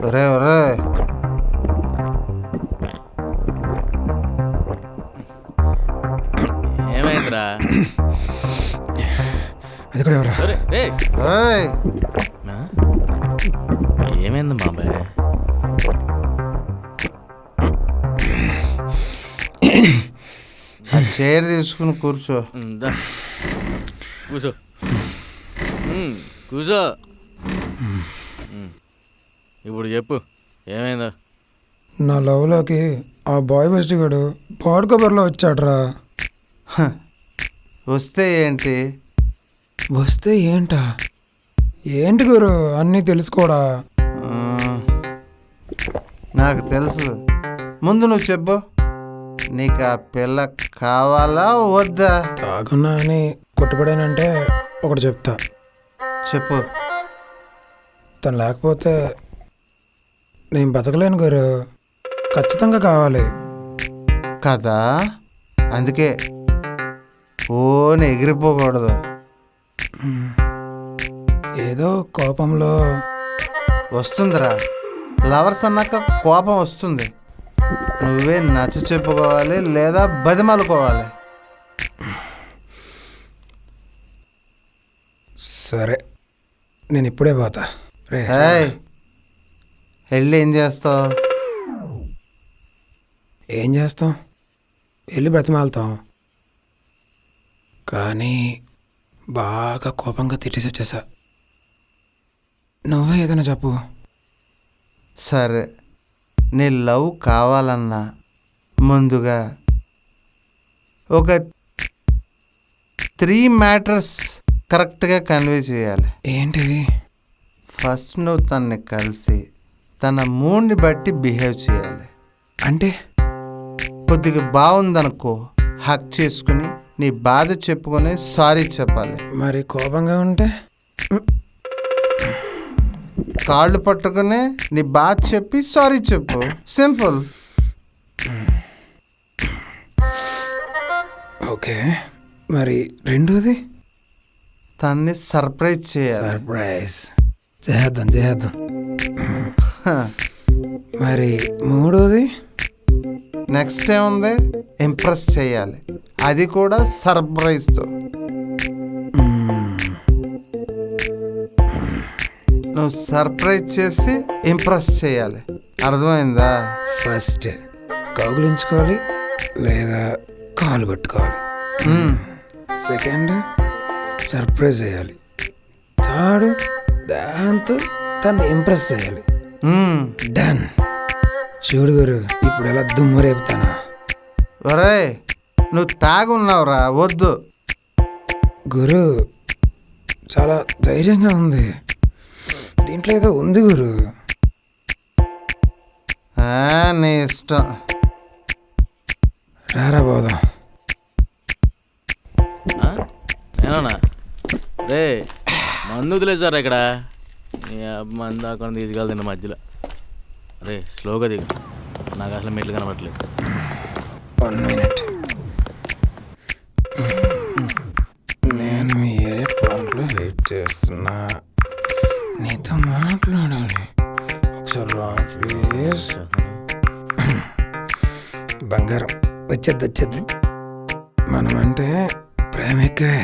ఒరే ఒరే ఏమైందిరా? అది కూడా ఎవరా? ఓయ్ ఏమైంది బాబాయ్? ఆ చైర్ తీసుకుని కూర్చో. కూర్చో కూర్చో. ఇప్పుడు చెప్పు ఏమైందో. నా లవ్లోకి ఆ బాయ్ బెస్ట్ గడు పాడు కబర్లో వచ్చాడ్రా. వస్తే ఏంటి? వస్తే ఏంటా? ఏంటి గురు అన్నీ తెలుసుకోడా? నాకు తెలుసు. ముందు నువ్వు చెప్పు, నీకు ఆ పిల్ల కావాలా వద్దా? తాగున్నా అని కొట్టుపడానంటే ఒకటి చెప్తా. చెప్పు. తను లేకపోతే నేను బతకలేను గురు. ఖచ్చితంగా కావాలి కదా, అందుకే ఓని ఎగిరిపోకూడదు. ఏదో కోపంలో వస్తుందిరా, లవర్స్ అన్నాక కోపం వస్తుంది. నువ్వే నచ్చ చెప్పుకోవాలి లేదా బతిమాలుకోవాలి. సరే నేను ఇప్పుడే పోతా. రే వెళ్ళి ఏం చేస్తావు? ఏం చేస్తాం, వెళ్ళి బ్రతిమాలుతాం. కానీ బాగా కోపంగా తిట్టేసి వచ్చేసా. నువ్వే ఏదైనా చెప్పు. సరే, నీ లవ్ కావాలన్నా ముందుగా ఒక 3 మ్యాటర్స్ కరెక్ట్గా కన్వే చేయాలి. ఏంటివి? ఫస్ట్ నువ్వు తనని కలిసి తన మూడ్ని బట్టి బిహేవ్ చేయాలి. అంటే కొద్దిగా బాగుందనుకో, హక్ చేసుకుని నీ బాధ చెప్పుకొని సారీ చెప్పాలి. మరి కోపంగా ఉంటే కాళ్ళు పట్టుకుని నీ బాధ చెప్పి సారీ చెప్పు. సింపుల్. ఓకే, మరి రెండోది? తన్ని సర్ప్రైజ్ చేయాలి. సర్ప్రైజ్ చేద్దాం. మరి మూడోది? నెక్స్ట్ ఏముంది, ఇంప్రెస్ చేయాలి, అది కూడా సర్ప్రైజ్తో. నువ్వు సర్ప్రైజ్ చేసి ఇంప్రెస్ చేయాలి. అర్థమైందా? ఫస్ట్ కౌగులించుకోవాలి లేదా కాలు పట్టుకోవాలి. సెకండ్ సర్ప్రైజ్ చేయాలి. థర్డ్ దాంతో తను ఇంప్రెస్ చేయాలి. డన్. చూడు గురు, ఇప్పుడు ఎలా దుమ్ము రేపుతాను. ఒరే నువ్వు తాగున్నావురా, వద్దు. గురు చాలా ధైర్యంగా ఉంది, దీంట్లో ఏదో ఉంది గురు. నీ ఇష్టం. రారా పోదాం. ఏనా రే, మందు వదిలేసారా ఇక్కడ? మందు అక్కడ తీసుకెళ్తాను మధ్యలో. రే స్లోగా దిగు, నాకు అసలు మెట్లు కనబడట్లేదు. 1 minute. నేను మీ ఏరియా పార్క్లో వెయిట్ చేస్తున్నా, నీతో మాట్లాడాలి. ఒకసారి రా ప్లీజ్. బంగారం వచ్చేద్ది. మనమంటే ప్రేమ ఎక్కువే.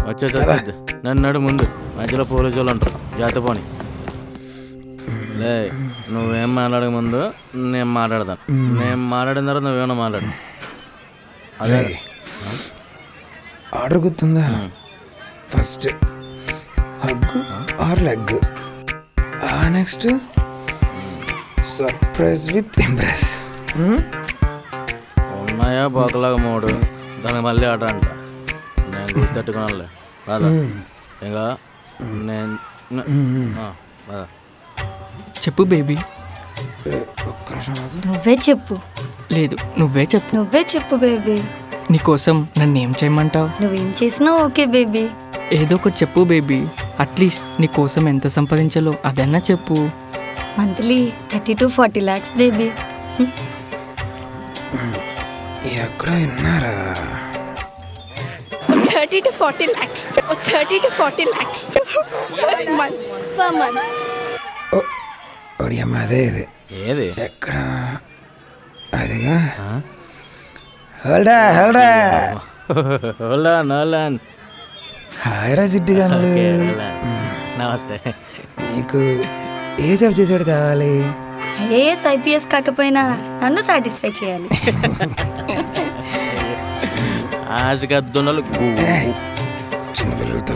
వచ్చేది నన్ను ముందు మధ్యలో పోలీసు వాళ్ళు ఉంటారు, జాగ్రత్త పోని. లే, నువ్వేం మాట్లాడక ముందు నేను మాట్లాడతాను. నేను మాట్లాడిన తర్వాత నువ్వేమన్నా మాట్లాడు. అదే ఆర్డర్ గుర్తుందా? First hug are leg, next surprise with impress. ఉన్నాయా బోకలాగా 3, దానికి మళ్ళీ ఆట అంట. నేను గుర్తెట్టుకున్నానులే రాదా. ఇంకా నేను చెప్పు బేబీ. నువ్వే చెప్పు. లేదు నువ్వే చెప్పు. నువ్వే చెప్పు బేబీ. నీకోసం నన్ను ఏం చేయమంటావు? నువ్వేం చేసినా ఓకే బేబీ. ఏదో ఒకటి చెప్పు బేబీ. అట్లీస్ట్ నీకోసం ఎంత సంపాదించాలో అదన్నా చెప్పు. Monthly 30 to 40 lakhs baby. ఎక్కడ విన్నారా? 30 to 40 lakhs. 30 to 40 lakhs per month. Per month. ఒడి అమ్మ అదే ఇది ఏది ఎక్కడ అదిగా హల్డా హల్డా నోలాన్ హాయ్ రా జిడ్డు గానులు నమస్తే. నీకు ఏ జాబ్ చేసాడు కావాలి? ఐఏఎస్ ఐపీఎస్ కాకపోయినా నన్ను సాటిస్ఫై చేయాలి. ఆశగద్దునలు చిన్నపిల్లలతో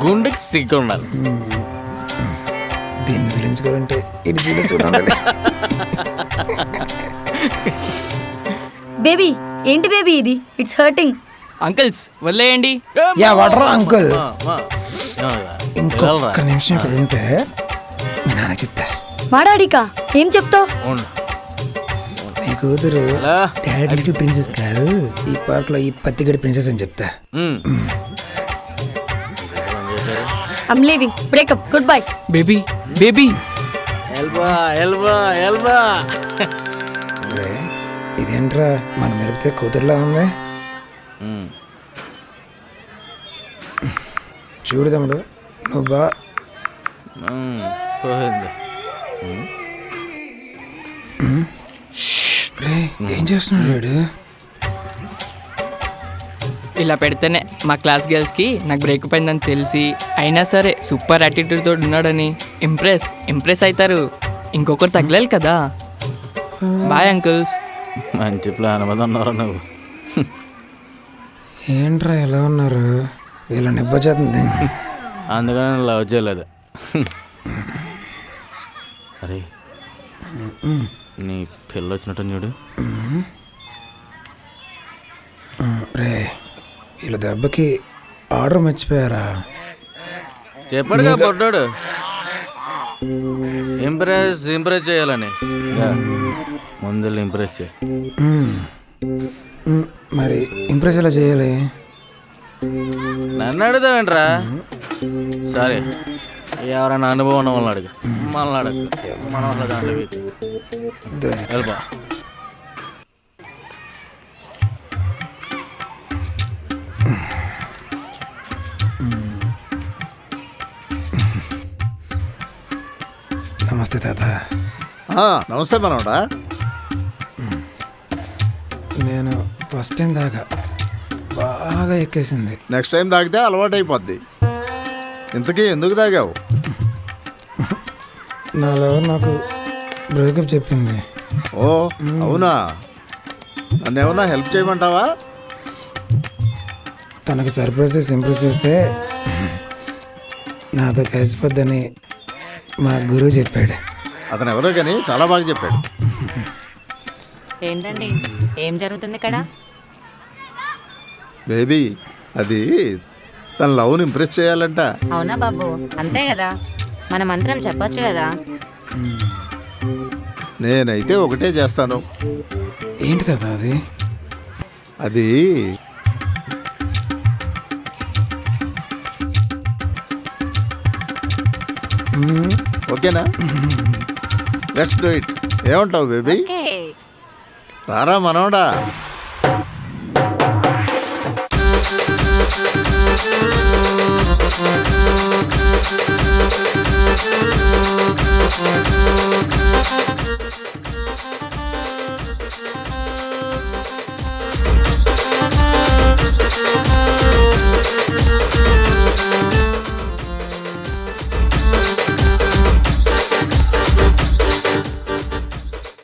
గుండెకి సిగ్గు ఉండాలి. దీన్ని వదిలించుకోవాలంటే ఇది చూడాలి. బేబీ ఏంటి బేబీ ఇది? It's hurting. అంకిల్స్ వదిలేయండి. యా వాటర్ అంకుల్, ఇంకొక నిమిషం ఇక్కడ ఉంటే మీ నాన్న చెప్తా. మాడాడికా ఏం చెప్తావు? నీ కూతురు డాడీకి ప్రిన్సెస్ కాదు, ఈ పార్క్ లో ఈ పత్తిగడి ప్రిన్సెస్ అని చెప్తా. I'm leaving. Breakup. Goodbye. Baby baby ఎల్బా ఎల్బా ఎల్బా. ఇదేంట్రా మన మెరిపితే కూతురులా ఉంది. చూడు తమ్ముడు, నువ్వు పోయింది. ఏం చేస్తున్నాడు వాడు? ఇలా పెడితేనే మా క్లాస్ గర్ల్స్కి నాకు బ్రేకప్ అయిందని తెలిసి అయినా సరే సూపర్ యాటిట్యూడ్ తోటి ఉన్నాడని ఇంప్రెస్ అవుతారు. ఇంకొకరు తగ్గలేదు కదా. Bye uncles. మంచి ప్లాన్ మీద ఉన్నారు నువ్వు. ఏంట్రా ఎలా ఉన్నారు? వీళ్ళ నిబ్బచేస్తుంది. అందుకని నేను లవ్ చేయలేదు. అరే నీ పిల్ల వచ్చినట్టు చూడు. రే వీళ్ళ దెబ్బకి ఆర్డర్ మర్చిపోయారా? చెప్పాడుగా పొడ్డాడు ఇంప్రెస్ చేయాలని. ముందు ఇంప్రెస్ చేయి. మరి ఇంప్రెస్ ఎలా చేయాలి? నన్ను అడుగుతావేంట్రా? సరే ఎవరైనా అనుభవం ఉన్న వాళ్ళని అడుగు. మనల్ని అడగ మన వాళ్ళ దాంట్లో వెళ్ళిపో. నమస్తే తాత. నమస్తే మనోడా. నేను ఫస్ట్ టైం దాకా బాగా ఎక్కేసింది. నెక్స్ట్ టైం తాగితే అలవాటు అయిపోద్ది. ఇంతకీ ఎందుకు తాగావు? నా లవర్ నాకు బ్రేకప్ చెప్పింది. ఓ అవునా? నన్ను ఏమన్నా హెల్ప్ చేయమంటావా? తనకు సర్ప్రైజ్ చేసి ఇంప్రెస్ చేస్తే నాతో కలిసిపోద్దని మా గురువు చెప్పాడు. అతను ఎవరో కానీ చాలా బాగా చెప్పాడు. ఏంటండి ఏం జరుగుతుంది ఇక్కడ? బేబీ అది తన లవ్ని ఇంప్రెస్ చేయాలంట. అవునా బాబు? అంతే కదా, మన మంత్రం చెప్పొచ్చు కదా. నేనైతే ఒకటే చేస్తాను. ఏంటి తాత అది? అది ఓకేనా? Let's do it. ఏమంటావు బేబీ? ఓకే. రారా మనోడా.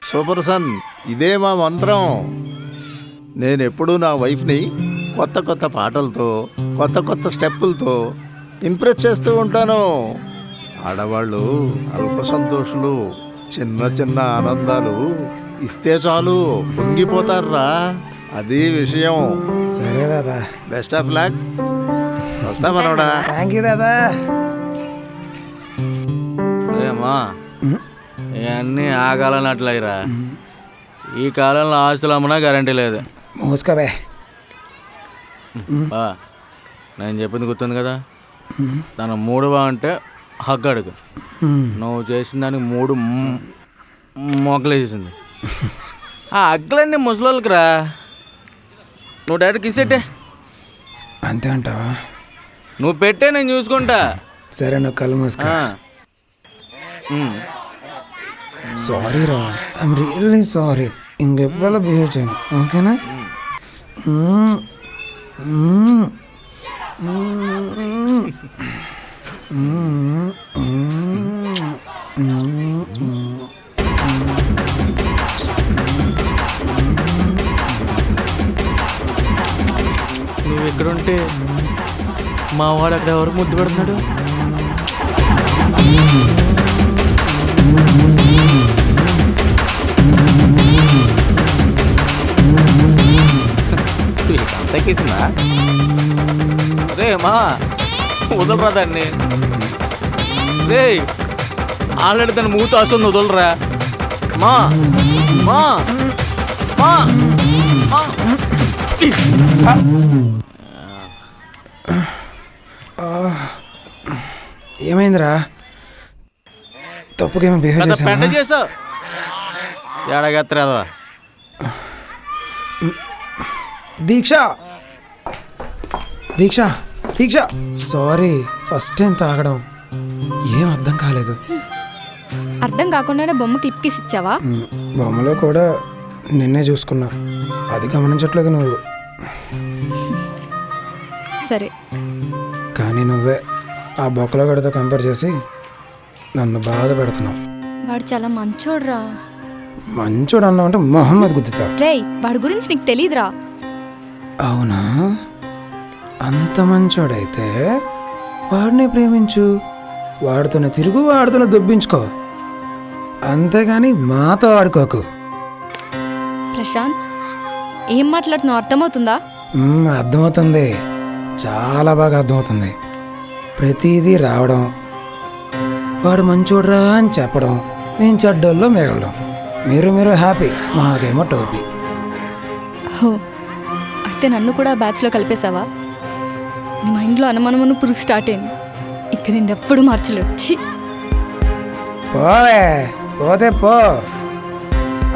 సూపర్ సన్, ఇదే మా మంత్రం. నేనెప్పుడూ నా వైఫ్ని కొత్త కొత్త పాటలతో కొత్త కొత్త స్టెప్పులతో ఇంప్రెస్ చేస్తూ ఉంటాను. ఆడవాళ్ళు అల్ప సంతోషులు, చిన్న చిన్న ఆనందాలు ఇస్తే చాలు పొంగిపోతారా. అది విషయం. సరే దాదా. Best of luck. వస్తా మనోడా. థ్యాంక్ యూ దాదా. అమ్మా ఇవన్నీ ఆ కాలం అట్లయిరా. ఈ కాలంలో ఆస్తులు అమ్మనా గ్యారంటీ లేదు. మోసుకోవే. నేను చెప్పింది గుర్తుంది కదా. తన మూడు బాగుంటే హగ్గు అడుగు. నువ్వు చేసిన దానికి 3 మొక్కలు వేసేసింది. ఆ హగ్గులన్నీ ముసలోళ్ళకి రా. నువ్వు డైరెక్ట్ కిసెట్టే. అంతే అంటావా? నువ్వు పెట్టే, నేను చూసుకుంటా. సరే, నువ్వు కళ్ళు మూసుకో. సారీ రా, ఐఎమ్ రియల్లీ సారీ. ఇంకెప్పుడు బిహేవ్ చేయను, ఓకేనా? నువ్వు ఎక్కడుంటే మా వాడు అక్కడ ఎవరు ముద్దు పెడుతున్నాడు? తగ్గిసిందా? రే మా వదలరా దాన్ని. రే ఆల్రెడీ దాన్ని మూత వస్తుంది, వదలరా మా మా మా మా. ఏమైందిరా? తప్పుకేమో బిహేవ్ పెంట చేశాను. చేసావు ఎడగత్తరాదవా. దీక్ష దీక్ష దీక్ష సారీ, ఫస్ట్ టైం తాగడం ఏం అర్థం కాలేదు. అర్థం కాకుండానే బొమ్మ క్లిప్ కిస్ ఇచ్చావా? బొమ్మలో కూడా నిన్నే చూసుకున్నా, అది గమనించట్లేదు నువ్వు. సరే, కానీ నువ్వే ఆ బొక్కలో గడితో కంపేర్ చేసి నన్ను బాధ పెడుతున్నావు. వాడు చాలా మంచోడ్రా. మంచోడు అన్నావు అంటే మొహమ్మద్ గుద్దుతా. రేయ్, వాడి గురించి నీకు తెలీదురా. అవునా? అంత మంచోడైతే వాడినే ప్రేమించు, వాడితోనే తిరుగు, వాడితోనే దొబ్బించుకో, అంతేగాని మాతో ఆడుకోకు. ప్రశాంత్, ఏం మాట్లాడుతున్నావు అర్థమవుతుందా? అర్థమవుతుంది, చాలా బాగా అర్థమవుతుంది. ప్రతిదీ రావడం, వాడు మంచోడ్రా అని చెప్పడం, మేము చెడ్డోల్లో మిగలడం, మీరు హ్యాపీ, మాకేమో టోపీ. హో, అయితే నన్ను కూడా బ్యాచ్లో కలిపేశావా? నీ మైండ్లో అనుమానమును పురుగు స్టార్ట్ అయింది. ఇక నేను ఎప్పుడు మార్చలేడు. పోవే, పోతే పో.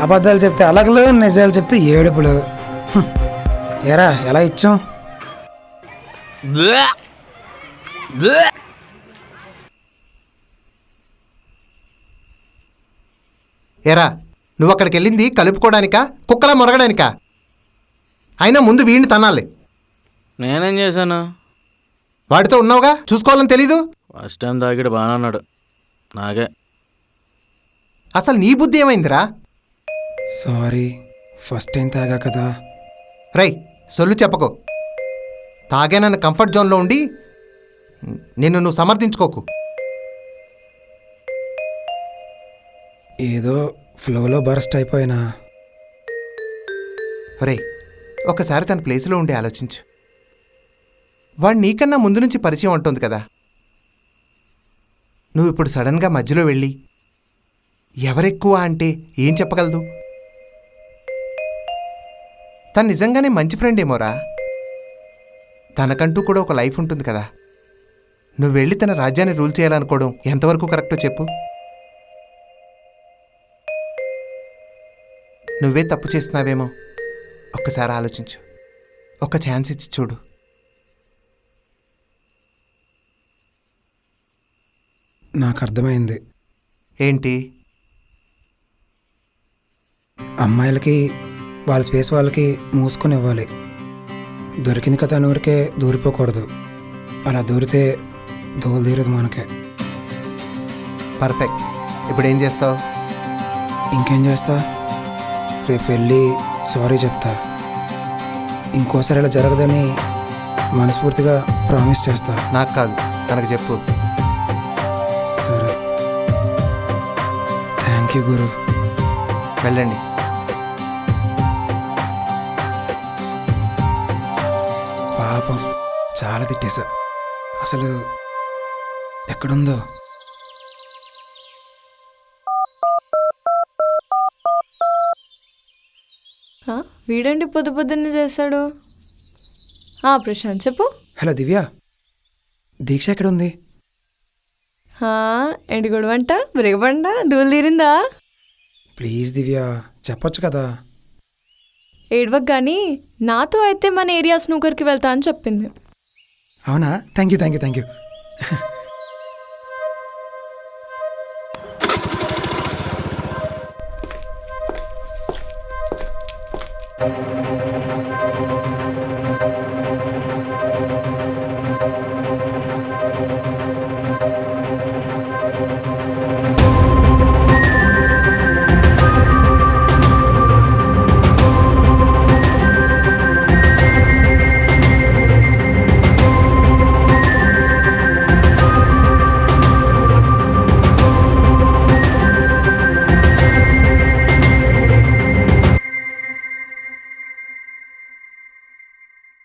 అబద్ధాలు చెప్తే అలగలు, నిజాలు చెప్తే ఏడుపులు. ఏరా, ఎలా ఇచ్చాం? ఎరా, నువ్వు అక్కడికి వెళ్ళింది కలుపుకోవడానికా, కుక్కలా మొరగడానికా? అయినా ముందు వీడిని తనాలి. నేనేం చేశాను? వాడితో ఉన్నావుగా, చూసుకోవాలని తెలీదు? ఫస్ట్ టైం తాగిడు బాగానే అన్నాడు, నాకే. అసలు నీ బుద్ధి ఏమైందిరా? సారీ, ఫస్ట్ టైం తాగా కదా. రై, సొల్లు చెప్పకు. తాగే నన్ను కంఫర్ట్ జోన్లో ఉండి నిన్ను నువ్వు సమర్థించుకోకు. ఏదో ఫ్లోలో బరస్ట్ అయిపోయినా. రే, ఒకసారి తన ప్లేస్లో ఉండి ఆలోచించు. వాడు నీకన్నా ముందు నుంచి పరిచయం ఉంటుంది కదా. నువ్వు ఇప్పుడు సడన్గా మధ్యలో వెళ్ళి ఎవరెక్కువ అంటే ఏం చెప్పగలదు? తను నిజంగానే మంచి ఫ్రెండ్ ఏమోరా. తనకంటూ కూడా ఒక లైఫ్ ఉంటుంది కదా. నువ్వు వెళ్ళి తన రాజ్యాన్ని రూల్ చేయాలనుకోవడం ఎంతవరకు కరెక్టో చెప్పు. నువ్వే తప్పు చేస్తున్నావేమో, ఒక్కసారి ఆలోచించు. ఒక ఛాన్స్ ఇచ్చి చూడు. నాకు అర్థమైంది. ఏంటి? అమ్మాయిలకి వాళ్ళ స్పేస్ వాళ్ళకి మూసుకొని ఇవ్వాలి. దొరికింది కదా అని ఊరికే దూరిపోకూడదు. అలా దూరితే దోలు తీరదు మనకే. పర్ఫెక్ట్. ఇప్పుడు ఏం చేస్తావు? ఇంకేం చేస్తా, రేపు వెళ్ళి సారీ చెప్తా. ఇంకోసారి ఇలా జరగదని మనస్ఫూర్తిగా ప్రామిస్ చేస్తా. నాకు కాదు, తనకు చెప్పు. సరే, థ్యాంక్ యూ గురు. వెళ్ళండి. పాపం, చాలా తిట్టేశా. అసలు ఎక్కడుందో. వీడండి పొద్దు పొద్దున్నే చేశాడు. ప్రశాంత్ చెప్పు. హలో దివ్య, దీక్ష ఎక్కడుంది? ఏంటి గొడవంట, బ్రేగబండ, దూలు తీరిందా? ప్లీజ్ దివ్య, చెప్పొచ్చు కదా. ఏడవకు కానీ నాతో అయితే మన ఏరియా స్నూకర్కి వెళ్తా అని చెప్పింది. అవునా? Thank you thank you thank you.